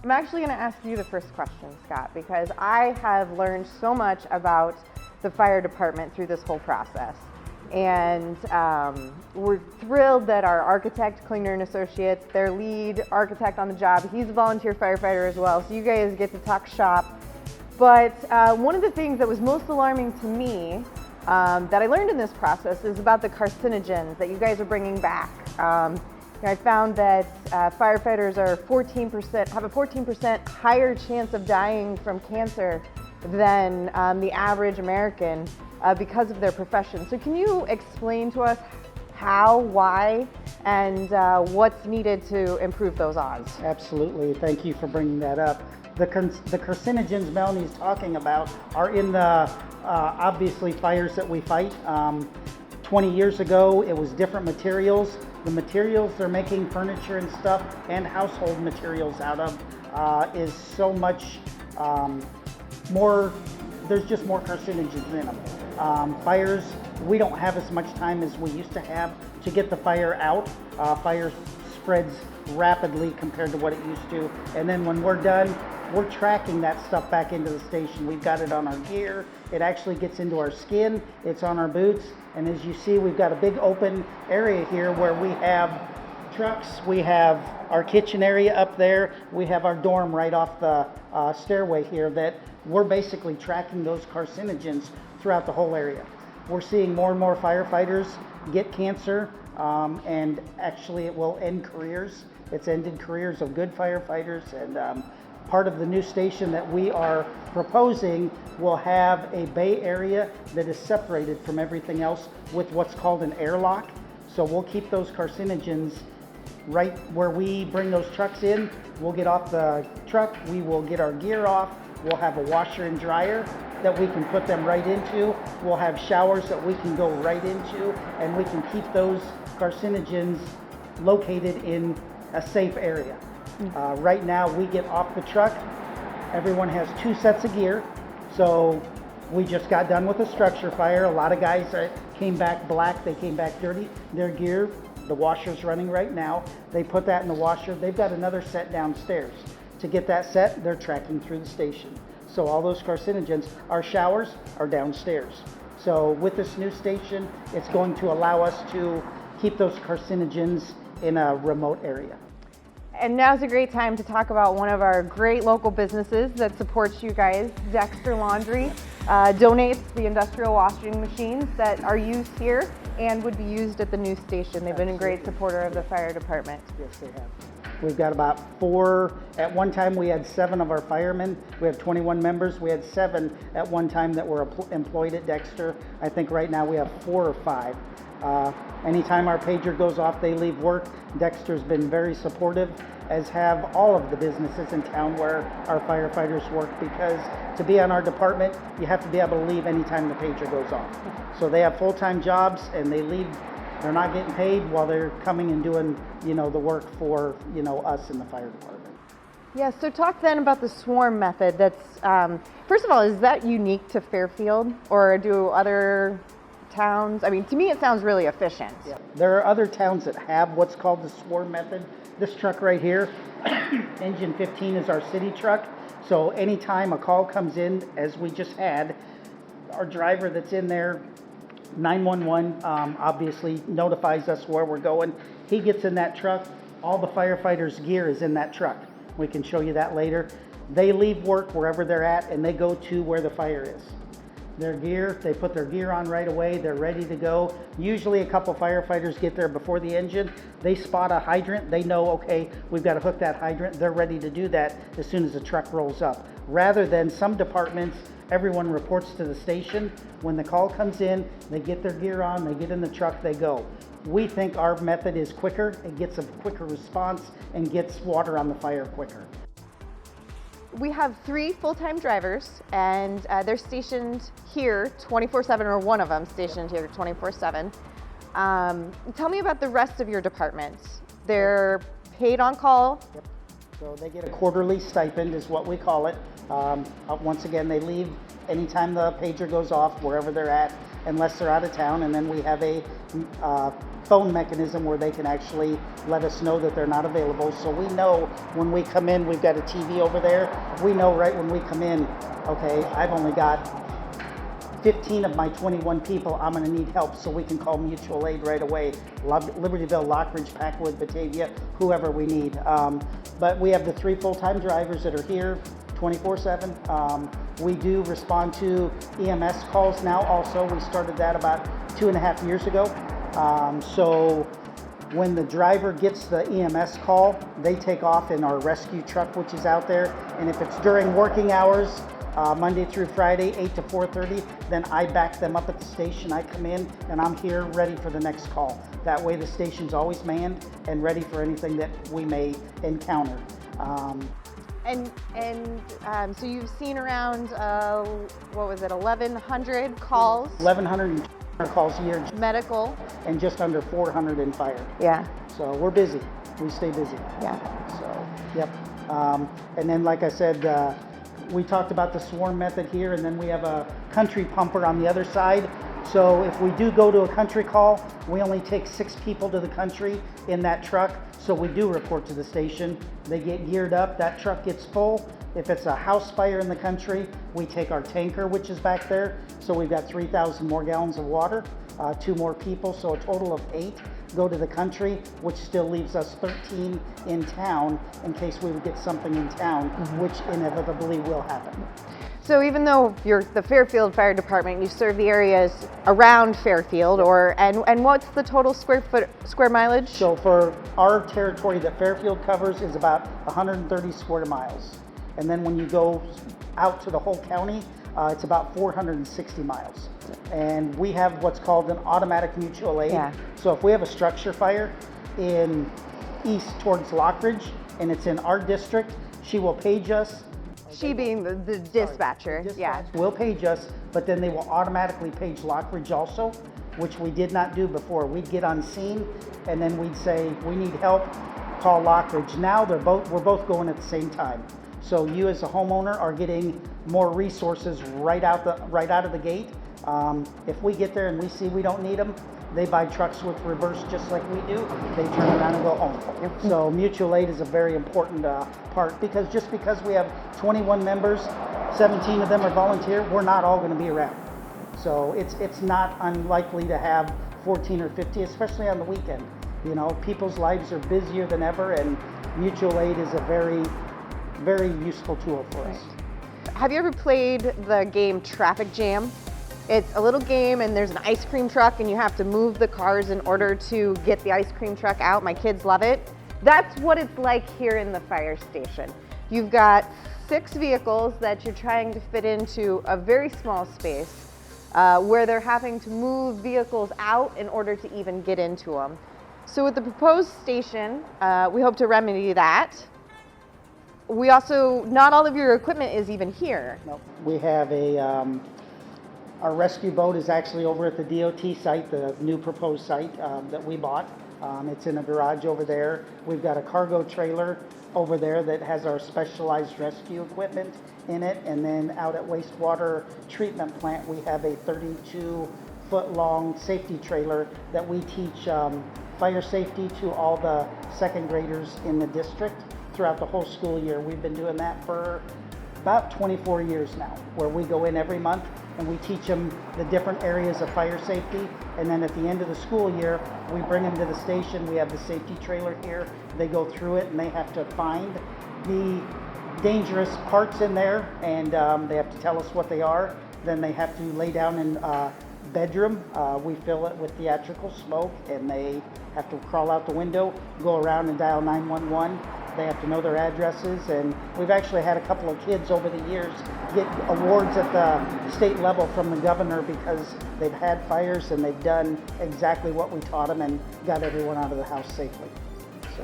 I'm actually going to ask you the first question, Scott, because I have learned so much about the fire department through this whole process. And we're thrilled that our architect, Klinger and Associates, their lead architect on the job, he's a volunteer firefighter as well, so you guys get to talk shop. But one of the things that was most alarming to me that I learned in this process is about the carcinogens that you guys are bringing back. I found that firefighters are have a 14% higher chance of dying from cancer than the average American because of their profession. So can you explain to us how, why, and what's needed to improve those odds? Absolutely. Thank you for bringing that up. The carcinogens Melanie's talking about are in the obviously fires that we fight. 20 years ago, it was different materials. The materials they're making furniture and stuff and household materials out of is so much more, there's just more carcinogens in them. Fires, we don't have as much time as we used to have to get the fire out. Fire spreads rapidly compared to what it used to. And then when we're done, we're tracking that stuff back into the station. We've got it on our gear. It actually gets into our skin. It's on our boots. And as you see, we've got a big open area here where we have trucks. We have our kitchen area up there. We have our dorm right off the stairway here that we're basically tracking those carcinogens throughout the whole area. We're seeing more and more firefighters get cancer, and actually it will end careers. It's ended careers of good firefighters, and part of the new station that we are proposing will have a bay area that is separated from everything else with what's called an airlock. So we'll keep those carcinogens right where we bring those trucks in. We'll get off the truck, we will get our gear off, we'll have a washer and dryer that we can put them right into. We'll have showers that we can go right into, and we can keep those carcinogens located in a safe area. Right now we get off the truck, everyone has 2 sets of gear. So we just got done with a structure fire. A lot of guys came back black, they came back dirty. Their gear, the washer's running right now. They put that in the washer. They've got another set downstairs. To get that set, they're tracking through the station. So all those carcinogens, our showers are downstairs. So with this new station, it's going to allow us to keep those carcinogens in a remote area. And now's a great time to talk about one of our great local businesses that supports you guys. Dexter Laundry donates the industrial washing machines that are used here and would be used at the new station. They've been a great supporter of the fire department. Yes, they have. We've got about 4, at one time we had 7 of our firemen. We have 21 members. We had 7 at one time that were employed at Dexter. I think right now we have 4 or 5. Anytime our pager goes off, they leave work. Dexter's been very supportive, as have all of the businesses in town where our firefighters work, because to be on our department, you have to be able to leave anytime the pager goes off. So they have full-time jobs and they leave. They're not getting paid while they're coming and doing, the work for, us in the fire department. Yeah, so talk then about the swarm method. That's, first of all, is that unique to Fairfield, or do other towns? I mean, to me it sounds really efficient. Yeah. There are other towns that have what's called the swarm method. This truck right here, engine 15, is our city truck. So anytime a call comes in, as we just had, our driver that's in there, 911 obviously notifies us where we're going. He gets in that truck. All the firefighters' gear is in that truck. We can show you that later. They leave work wherever they're at and they go to where the fire is. Their gear, they put their gear on right away. They're ready to go. Usually a couple firefighters get there before the engine. They spot a hydrant. They know, okay, we've got to hook that hydrant. They're ready to do that as soon as the truck rolls up. Rather than some departments, everyone reports to the station. When the call comes in, they get their gear on, they get in the truck, they go. We think our method is quicker. It gets a quicker response and gets water on the fire quicker. We have 3 full-time drivers, and they're stationed here 24/7, or one of them stationed here 24/7. Tell me about the rest of your department. They're paid on call. Yep. So they get a quarterly stipend, is what we call it. Once again, they leave anytime the pager goes off, wherever they're at, unless they're out of town. And then we have a phone mechanism where they can actually let us know that they're not available. So we know when we come in, we've got a TV over there. We know right when we come in, okay, I've only got 15 of my 21 people, I'm going to need help, so we can call mutual aid right away. Libertyville, Lockridge, Packwood, Batavia, whoever we need. But we have the 3 full-time drivers that are here 24/7. We do respond to EMS calls now also. We started that about 2.5 years ago. So when the driver gets the EMS call, they take off in our rescue truck, which is out there. And if it's during working hours, Monday through Friday, 8 to 4:30, then I back them up at the station. I come in and I'm here ready for the next call. That way the station's always manned and ready for anything that we may encounter. So you've seen around, 1,100 calls? 1,100 calls a year. Medical. And just under 400 in fire. Yeah. So we're busy. We stay busy. Yeah. So, yep. And then, like I said, we talked about the swarm method here, and then we have a country pumper on the other side. So if we do go to a country call, we only take 6 people to the country in that truck. So we do report to the station. They get geared up, that truck gets full. If it's a house fire in the country, we take our tanker, which is back there. So we've got 3,000 more gallons of water, 2 more people, so a total of 8 go to the country, which still leaves us 13 in town in case we would get something in town, which inevitably will happen. So even though you're the Fairfield Fire Department, you serve the areas around Fairfield, and what's the total square mileage? So for our territory that Fairfield covers is about 130 square miles. And then when you go out to the whole county, it's about 460 miles. And we have what's called an automatic mutual aid. Yeah. So if we have a structure fire in east towards Lockridge and it's in our district, she will page us. She being the dispatcher. Yeah. Will page us, but then they will automatically page Lockridge also, which we did not do before. We'd get on scene and then we'd say, we need help, call Lockridge. Now we're both going at the same time. So you as a homeowner are getting more resources right out of the gate. If we get there and we see we don't need them, they buy trucks with reverse just like we do. They turn around and go home. So mutual aid is a very important part, because just because we have 21 members, 17 of them are volunteer, we're not all going to be around. So it's not unlikely to have 14 or 50, especially on the weekend. You know, people's lives are busier than ever, and mutual aid is a very, very useful tool for us. Have you ever played the game Traffic Jam? It's a little game and there's an ice cream truck and you have to move the cars in order to get the ice cream truck out. My kids love it. That's what it's like here in the fire station. You've got 6 vehicles that you're trying to fit into a very small space where they're having to move vehicles out in order to even get into them. So with the proposed station, we hope to remedy that. We also, not all of your equipment is even here. Nope. We have our rescue boat is actually over at the DOT site, the new proposed site that we bought. It's in a garage over there. We've got a cargo trailer over there that has our specialized rescue equipment in it. And then out at wastewater treatment plant, we have a 32-foot long safety trailer that we teach fire safety to all the second graders in the district throughout the whole school year. We've been doing that for about 24 years now, where we go in every month and we teach them the different areas of fire safety. And then at the end of the school year, we bring them to the station. We have the safety trailer here. They go through it and they have to find the dangerous parts in there, and they have to tell us what they are. Then they have to lay down in bedroom. We fill it with theatrical smoke, and they have to crawl out the window, go around and dial 911. They have to know their addresses, and we've actually had a couple of kids over the years get awards at the state level from the governor because they've had fires and they've done exactly what we taught them and got everyone out of the house safely. So,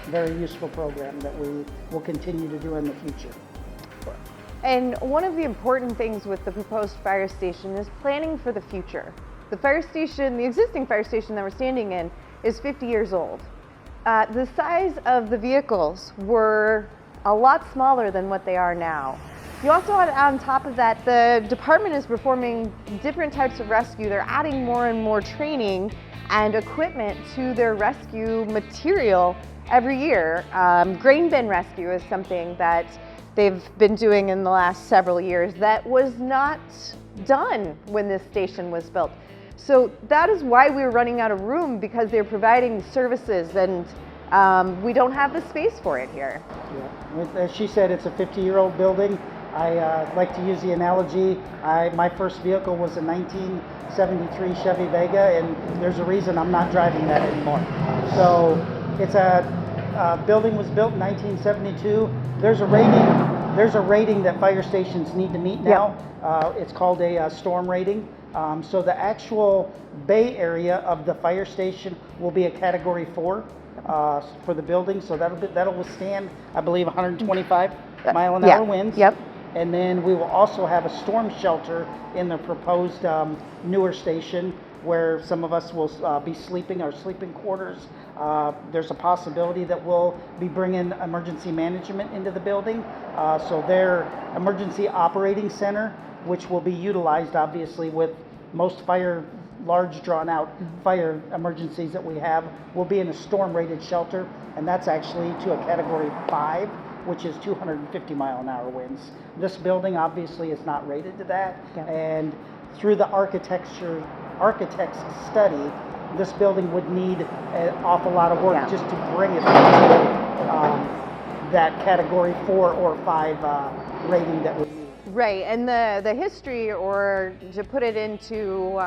very useful program that we will continue to do in the future. And one of the important things with the proposed fire station is planning for the future. The fire station, the existing fire station that we're standing in, is 50 years old. The size of the vehicles were a lot smaller than what they are now. You also, on top of that, the department is performing different types of rescue. They're adding more and more training and equipment to their rescue material every year. Grain bin rescue is something that they've been doing in the last several years that was not done when this station was built. So that is why we were running out of room, because they're providing services and we don't have the space for it here. Yeah. As she said, it's a 50-year-old building. I like to use the analogy, my first vehicle was a 1973 Chevy Vega, and there's a reason I'm not driving that anymore. So it's building was built in 1972. There's a rating that fire stations need to meet now. Yep. It's called a storm rating. So the actual bay area of the fire station will be a Category 4 for the building. So that'll withstand, I believe, 125 mile an hour winds. Yep. And then we will also have a storm shelter in the proposed newer station, where some of us will be sleeping, our sleeping quarters. There's a possibility that we'll be bringing emergency management into the building. So their emergency operating center, which will be utilized obviously with most large drawn out fire emergencies that we have, will be in a storm rated shelter, and that's actually to a Category 5, which is 250 mile an hour winds. This building obviously is not rated to that, and through the architect's study, this building would need an awful lot of work just to bring it to that Category 4 or 5 rating that we need. Right, and the history, or to put it into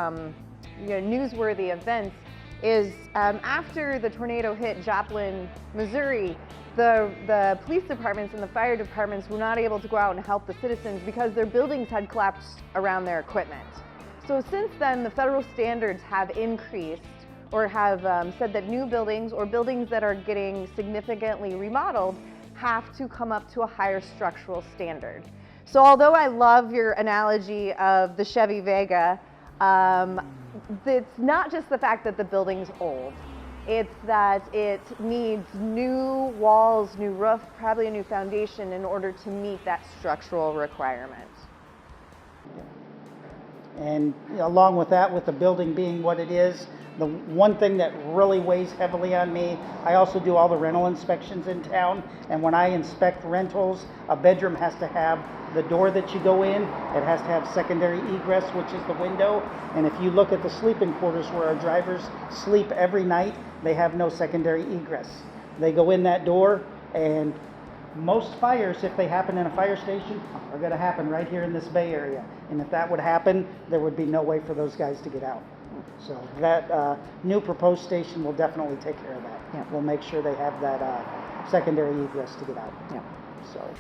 newsworthy events, is after the tornado hit Joplin, Missouri, the police departments and the fire departments were not able to go out and help the citizens because their buildings had collapsed around their equipment. So since then, the federal standards have increased, or have said that new buildings or buildings that are getting significantly remodeled have to come up to a higher structural standard. So although I love your analogy of the Chevy Vega, it's not just the fact that the building's old. It's that it needs new walls, new roof, probably a new foundation in order to meet that structural requirement. And along with that, with the building being what it is, the one thing that really weighs heavily on me, I also do all the rental inspections in town, and when I inspect rentals, a bedroom has to have the door that you go in, it has to have secondary egress, which is the window, and if you look at the sleeping quarters where our drivers sleep every night, they have no secondary egress. They go in that door, and most fires, if they happen in a fire station, are going to happen right here in this bay area, and if that would happen, there would be no way for those guys to get out. So that new proposed station will definitely take care of that. Yeah. We'll make sure they have that secondary egress to get out. Yeah. So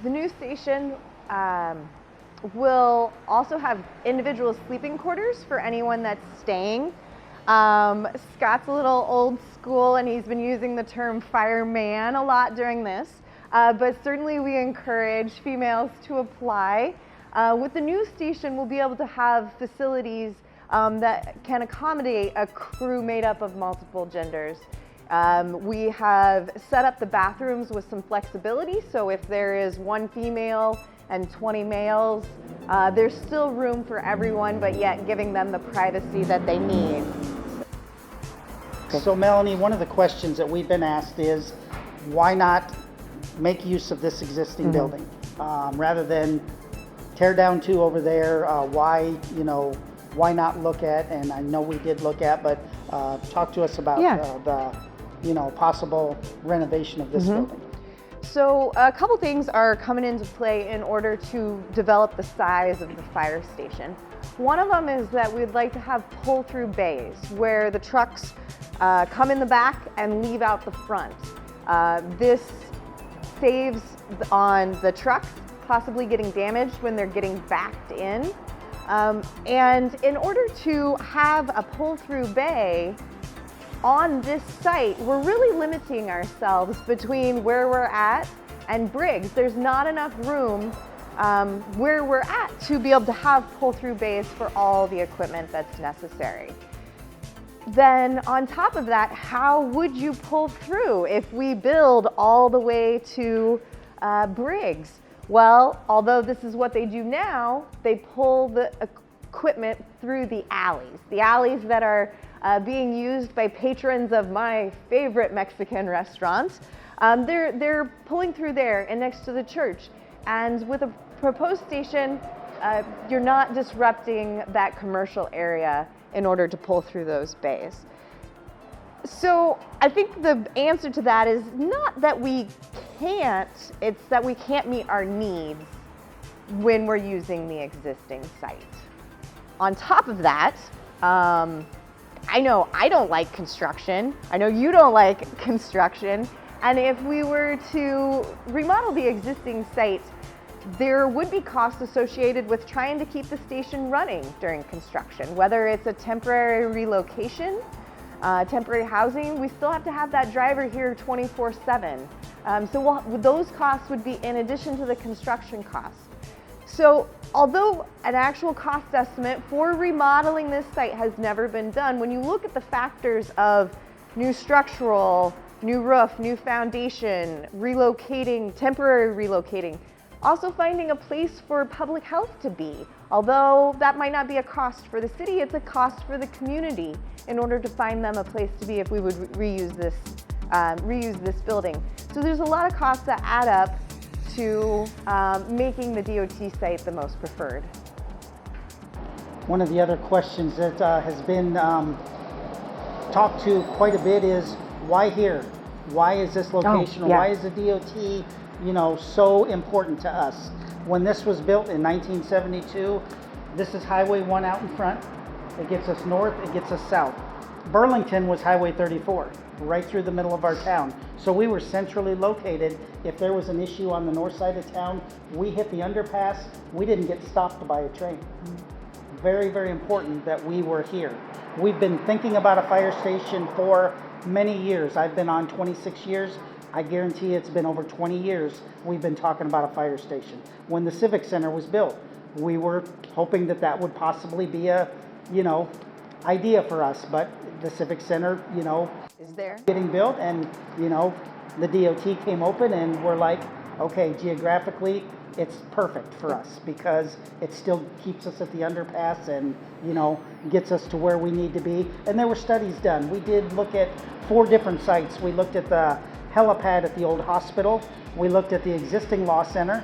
the new station will also have individual sleeping quarters for anyone that's staying. Scott's a little old school, and he's been using the term fireman a lot during this, but certainly we encourage females to apply. With the new station, we'll be able to have facilities that can accommodate a crew made up of multiple genders. We have set up the bathrooms with some flexibility, so if there is one female and 20 males, there's still room for everyone, but yet giving them the privacy that they need. So Melanie, one of the questions that we've been asked is, why not make use of this existing building? Rather than tear down two over there, why not look at, and I know we did look at, but talk to us about the possible renovation of this building. So a couple things are coming into play in order to develop the size of the fire station. One of them is that we'd like to have pull-through bays where the trucks come in the back and leave out the front. This saves on the trucks possibly getting damaged when they're getting backed in. And in order to have a pull-through bay on this site, we're really limiting ourselves between where we're at and Briggs. There's not enough room where we're at to be able to have pull-through bays for all the equipment that's necessary. Then on top of that, how would you pull through if we build all the way to Briggs? Well, although this is what they do now, they pull the equipment through the alleys that are being used by patrons of my favorite Mexican restaurant. They're pulling through there and next to the church. And with a proposed station, you're not disrupting that commercial area in order to pull through those bays. So I think the answer to that is not that we can't, it's that we can't meet our needs when we're using the existing site. On top of that, I know I don't like construction. I know you don't like construction. And if we were to remodel the existing site, there would be costs associated with trying to keep the station running during construction, whether it's a temporary relocation, temporary housing. We still have to have that driver here 24/7. So those costs would be in addition to the construction costs. So although an actual cost estimate for remodeling this site has never been done, when you look at the factors of new structural, new roof, new foundation, relocating, temporary relocating, also finding a place for public health to be. Although that might not be a cost for the city, it's a cost for the community in order to find them a place to be if we would reuse this building. So there's a lot of costs that add up to making the DOT site the most preferred. One of the other questions that has been talked to quite a bit is why here? Why is this location? yeah. Why is the DOT, so important to us? When this was built in 1972, this is Highway 1 out in front. It gets us north, it gets us south. Burlington was Highway 34, right through the middle of our town. So we were centrally located. If there was an issue on the north side of town, we hit the underpass, we didn't get stopped by a train. Very, very important that we were here. We've been thinking about a fire station for many years. I've been on 26 years. I guarantee it's been over 20 years we've been talking about a fire station. When the Civic Center was built, we were hoping that that would possibly be a, idea for us, but the Civic Center, Is there? getting built, and, the DOT came open and we're like, okay, geographically, it's perfect for us because it still keeps us at the underpass and, gets us to where we need to be. And there were studies done. We did look at 4 different sites. We looked at the helipad at the old hospital. We looked at the existing law center.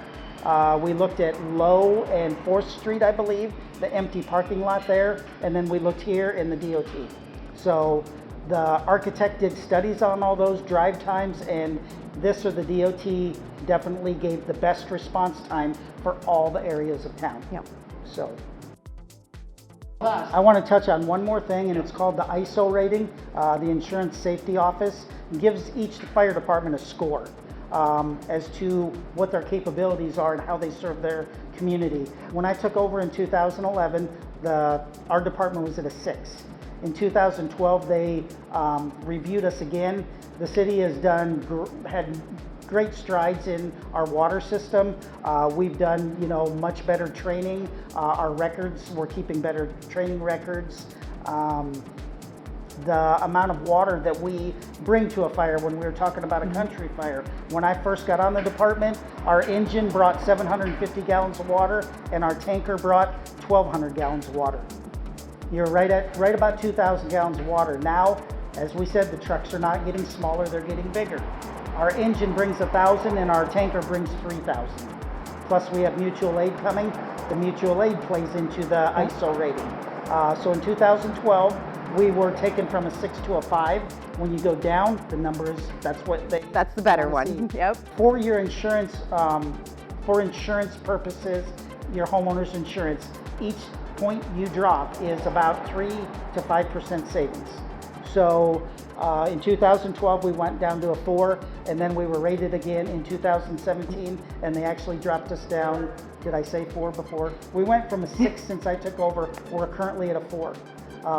We looked at Low and 4th Street, I believe, the empty parking lot there. And then we looked here in the DOT. So the architect did studies on all those drive times, and this or the DOT definitely gave the best response time for all the areas of town. Yep. So I want to touch on one more thing, and it's called the ISO rating. The Insurance Safety Office gives each fire department a score as to what their capabilities are and how they serve their community. When I took over in 2011, our department was at a 6. In 2012, they reviewed us again. The city has had great strides in our water system. We've done, much better training. Our records, we're keeping better training records. The amount of water that we bring to a fire, when we were talking about a country fire. When I first got on the department, our engine brought 750 gallons of water and our tanker brought 1,200 gallons of water. You're right about 2,000 gallons of water. Now, as we said, the trucks are not getting smaller, they're getting bigger. Our engine brings 1,000 and our tanker brings 3,000. Plus we have mutual aid coming. The mutual aid plays into the ISO rating. So in 2012, we were taken from a 6 to a 5. When you go down, the numbers, that's the better one. Yep. For your insurance, for insurance purposes, your homeowner's insurance, each point you drop is about 3 to 5% savings. So in 2012, we went down to a 4, and then we were rated again in 2017, and they actually dropped us down. Did I say 4 before? We went from a 6 since I took over. We're currently at a 4.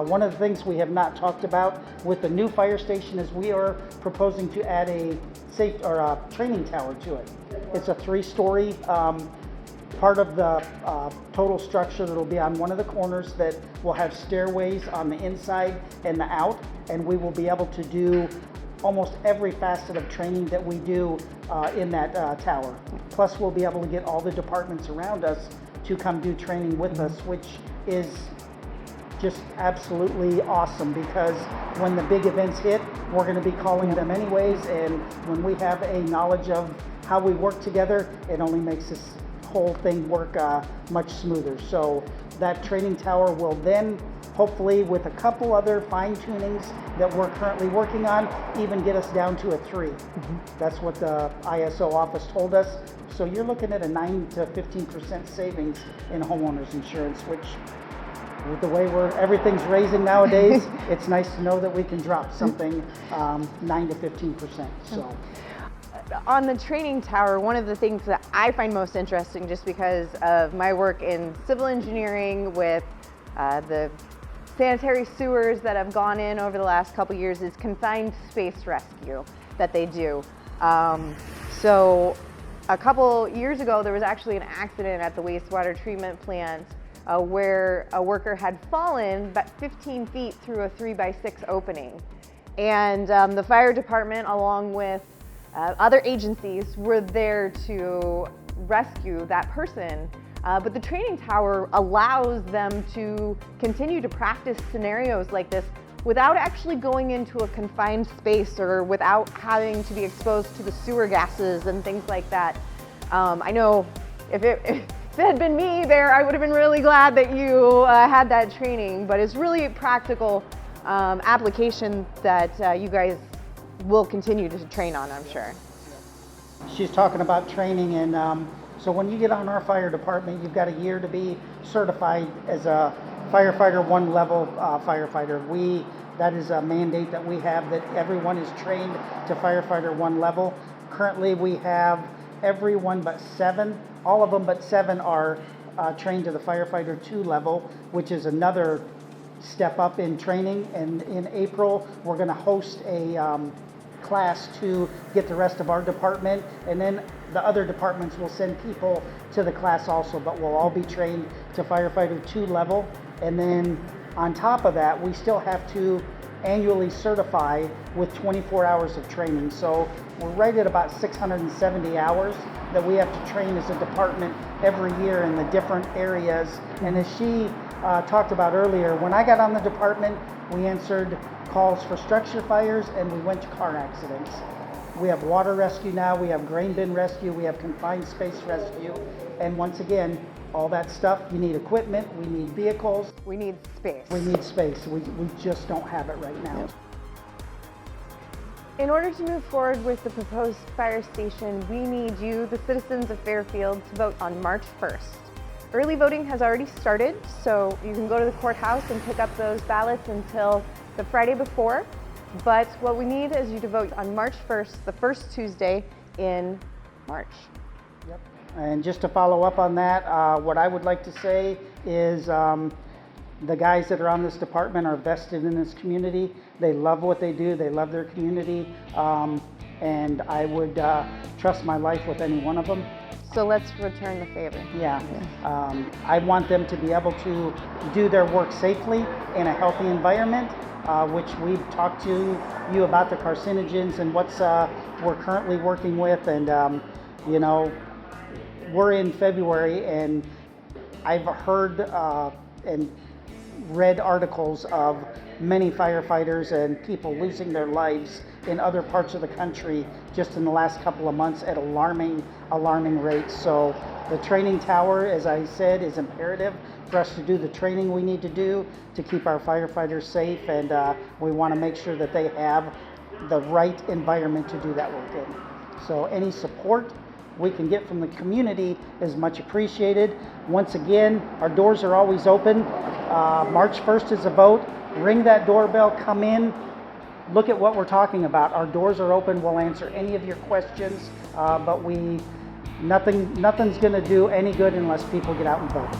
One of the things we have not talked about with the new fire station is we are proposing to add a training tower to it. It's a 3-story part of the total structure that will be on one of the corners that will have stairways on the inside and the out, and we will be able to do almost every facet of training that we do in that tower. Plus, we'll be able to get all the departments around us to come do training with us, which is just absolutely awesome, because when the big events hit, we're going to be calling them anyways, and when we have a knowledge of how we work together, it only makes this whole thing work much smoother. So that training tower will then, hopefully with a couple other fine tunings that we're currently working on, even get us down to a 3. That's what the ISO office told us. So you're looking at a 9 to 15% savings in homeowners insurance, which with the way everything's raising nowadays, it's nice to know that we can drop something 9 to 15%. So. On the training tower, one of the things that I find most interesting, just because of my work in civil engineering with the sanitary sewers that have gone in over the last couple years, is confined space rescue that they do. So a couple years ago, there was actually an accident at the wastewater treatment plant where a worker had fallen about 15 feet through a 3x6 opening. And the fire department, along with other agencies, were there to rescue that person. But the training tower allows them to continue to practice scenarios like this without actually going into a confined space or without having to be exposed to the sewer gases and things like that. I know if it had been me there, I would have been really glad that you had that training, but it's really practical application that you guys will continue to train on, I'm sure. She's talking about training, and so when you get on our fire department, you've got a year to be certified as a firefighter 1 level firefighter. That is a mandate that we have, that everyone is trained to firefighter 1 level. Currently we have everyone but 7, all of them but 7 are trained to the firefighter 2 level, which is another step up in training. And in April, we're going to host a class to get the rest of our department, and then the other departments will send people to the class also, but we'll all be trained to firefighter 2 level. And then on top of that, we still have to annually certify with 24 hours of training. So we're right at about 670 hours that we have to train as a department every year in the different areas. And as she talked about earlier, when I got on the department, we answered calls for structure fires and we went to car accidents. We have water rescue now, we have grain bin rescue, we have confined space rescue, and once again, all that stuff, you need equipment, we need vehicles. We need space. We need space. We just don't have it right now. In order to move forward with the proposed fire station, we need you, the citizens of Fairfield, to vote on March 1st. Early voting has already started, so you can go to the courthouse and pick up those ballots until the Friday before. But what we need is you to vote on March 1st, the first Tuesday in March. Yep. And just to follow up on that, what I would like to say is the guys that are on this department are vested in this community. They love what they do. They love their community. And I would trust my life with any one of them. So let's return the favor. Yeah. I want them to be able to do their work safely in a healthy environment, which we've talked to you about the carcinogens and what's we're currently working with. And, you know, we're in February, and I've heard and read articles of many firefighters and people losing their lives in other parts of the country just in the last couple of months at alarming rates. So the training tower, as I said, is imperative for us to do the training we need to do to keep our firefighters safe, and we want to make sure that they have the right environment to do that work in. So any support we can get from the community is much appreciated. Once again, our doors are always open. March 1st is a vote. Ring that doorbell, come in, look at what we're talking about. Our doors are open. We'll answer any of your questions, but nothing's going to do any good unless people get out and vote.